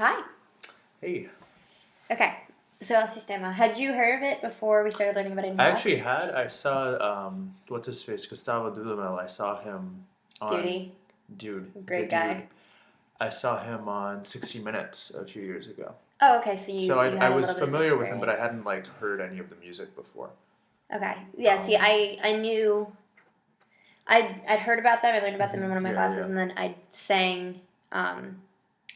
hi. Hey. Okay, so El Sistema. Had you heard of it before we started learning about it in I class? actually had. I saw, what's his face? Gustavo Dudamel. I saw him on. Duty. Dude. Great the guy. Dude. I saw him on 60 Minutes a few years ago. Oh, okay, so you So I had a was little bit of familiar with him, but I experience. hadn't, like, heard any of the music before. Okay, yeah, see, Um, I knew, I'd heard about them, I learned about them in one of my Yeah, classes, yeah. and then I sang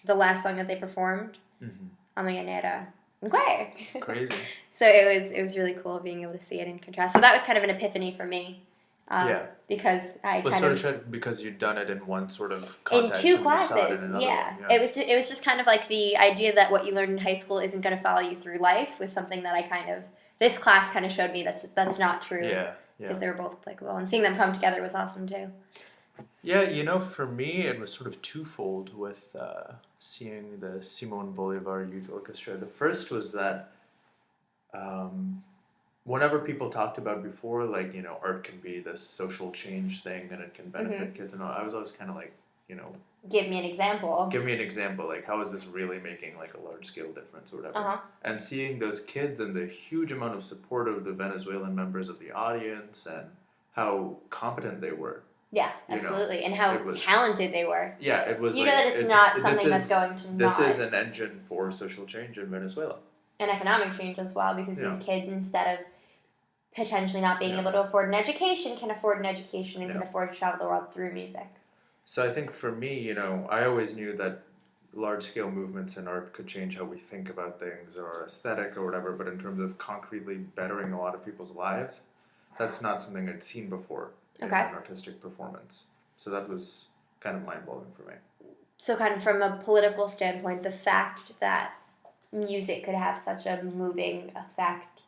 the last song that they performed, hmm A Mañanera en Choir. Crazy. So it was really cool being able to see it in contrast. So that was kind of an epiphany for me. Yeah. Because I Was kind sort of of because you'd done it in one sort of in context two and you saw it in classes, another yeah. one. Yeah. It was just kind of like the idea that what you learn in high school isn't going to follow you through life was something that I kind of this class kind of showed me that's not true Yeah. because Yeah. they were both applicable, and seeing them come together was awesome too. Yeah, for me, it was sort of twofold with seeing the Simon Bolivar Youth Orchestra. The first was that whenever people talked about before, like, art can be this social change thing and it can benefit kids and all, I was always kind of like, Give me an example. give me an example, like, how is this really making, like, a large-scale difference or whatever? Uh-huh. And seeing those kids and the huge amount of support of the Venezuelan members of the audience and how competent they were. Yeah, You know, absolutely, and how it was- talented they were. Yeah, it was You like, know that it's not something that's going to this not is an engine for social change in Venezuela. an economic change as well, because Yeah. these kids, instead of potentially not being Yeah. able to afford an education, can afford an education and can Yeah. afford to travel the world through music. So I think for me, I always knew that large-scale movements in art could change how we think about things or aesthetic or whatever, but in terms of concretely bettering a lot of people's lives, that's not something I'd seen before in Okay. an artistic performance. So that was kind of mind-blowing for me. So kind of from a political standpoint, the fact that music could have such a moving effect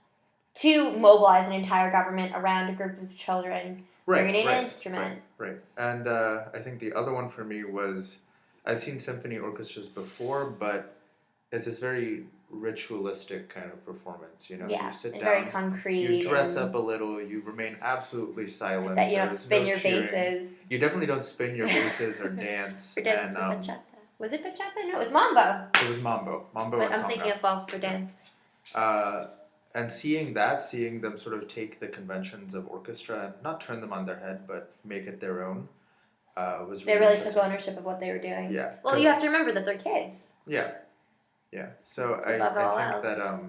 to mobilize an entire government around a group of children bringing an instrument. Right. And I think the other one for me was, I'd seen symphony orchestras before, but it's this very ritualistic kind of performance, Yeah, you sit and down, very concrete. you dress and up a little, you remain absolutely silent. that you don't There's spin no your cheering. bases. You definitely don't spin your bases or dance. For dance, And bachata. Was it bachata? No, it was mambo. it was mambo and I'm thinking conga. of false for dance. And seeing them sort of take the conventions of orchestra and not turn them on their head, but make it their own, was They really really took interesting. ownership of what they were doing. Yeah. Well, 'cause- you have to remember that they're kids. Yeah. So Above all I think else. that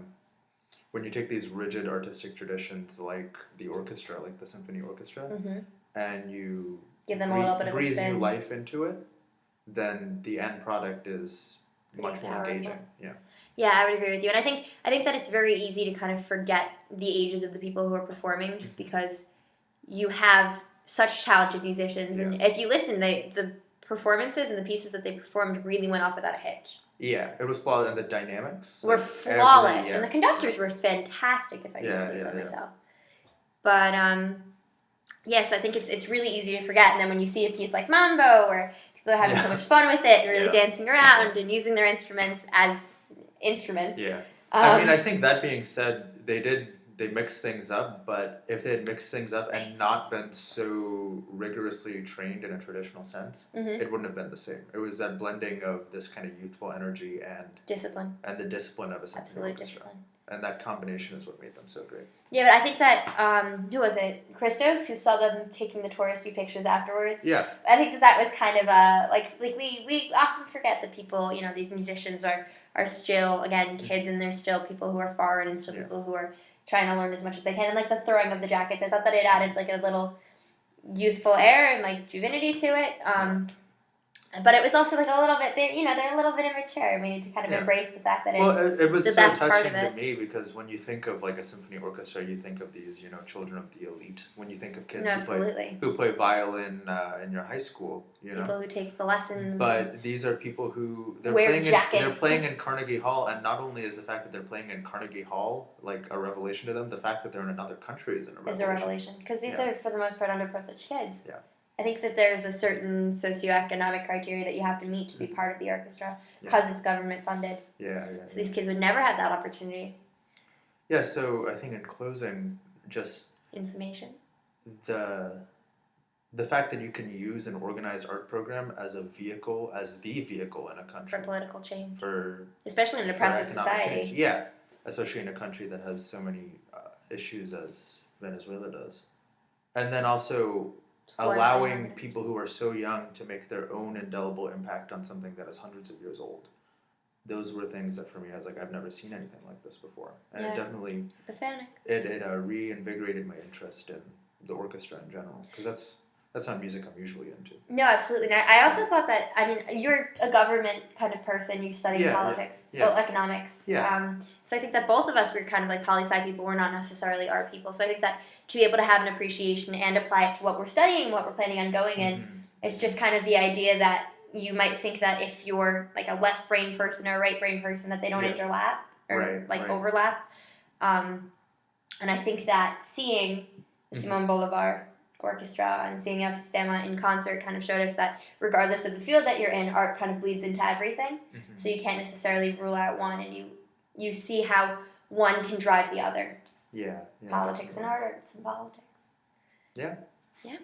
when you take these rigid artistic traditions like the orchestra, like the symphony orchestra, Mm-hmm. and you Give them a little bit of a breathe spin. new life into it, then the end product is much Pretty more powerful. engaging. Yeah. Yeah, I would agree with you. And I think that it's very easy to kind of forget the ages of the people who are performing just because you have such talented musicians. And if you listen, the performances and the pieces that they performed really went off without a hitch. Yeah, it was flawless, and the dynamics Were like, flawless. yeah. And the conductors were fantastic, if I can say so myself. But, yes, I think it's really easy to forget. And then when you see a piece like Mambo, where people are having so much fun with it and really dancing around and using their instruments as instruments. Yeah. I think that being said, they mixed things up, but if they had mixed things up and not been so rigorously trained in a traditional sense, it wouldn't have been the same. It was that blending of this kind of youthful energy and discipline. And the discipline of a symphony Absolute orchestra. discipline. And that combination is what made them so great. Yeah, but I think that, who was it? Christos, who saw them taking the touristy pictures afterwards? Yeah. I think that was kind of like we often forget that people, these musicians are still, again, kids, and they're still people who are foreign and still people who are trying to learn as much as they can. And, like, the throwing of the jackets, I thought that it added, like, a little youthful air and, like, divinity to it. But it was also, like, a little bit, they're a little bit immature, and we need to kind of embrace the fact that it was so that's part touching of it. to me because when you think of, like, a symphony orchestra, you think of these, children of the elite. When you think of kids who play violin in your high school, people who take the lessons. But these are people who they're playing in Carnegie Hall, and not only is the fact that they're playing in Carnegie Hall like a revelation to them, the fact that they're in another country is a revelation. Because these are for the most part underprivileged kids. Yeah. I think that there's a certain socioeconomic criteria that you have to meet to be part of the orchestra because it's government funded. Yeah. So these kids would never have that opportunity. Yeah, so I think in closing, just in summation, the the fact that you can use an organized art program as the vehicle in a country for political change, for especially in a for depressive economic society. change. Yeah, especially in a country that has so many issues as Venezuela does, and then also allowing people who are so young to make their own indelible impact on something that is hundreds of years old. Those were things that for me, I was like, I've never seen anything like this before, and it definitely it reinvigorated my interest in the orchestra in general, because that's not music I'm usually into. No, absolutely not. I also thought that, I mean, you're a government kind of person. You study politics, economics. Yeah. So I think that both of us were kind of like poli-sci people. We're not necessarily art people. So I think that to be able to have an appreciation and apply it to what we're studying, what we're planning on going in, it's just kind of the idea that you might think that if you're like a left brain person or a right brain person, that they don't overlap. And I think that seeing the Simon Bolivar Orchestra and seeing El Sistema in concert kind of showed us that regardless of the field that you're in, art kind of bleeds into everything. So you can't necessarily rule out one, and you see how one can drive the other. Yeah. Politics and art, arts and politics. Yeah. Yeah.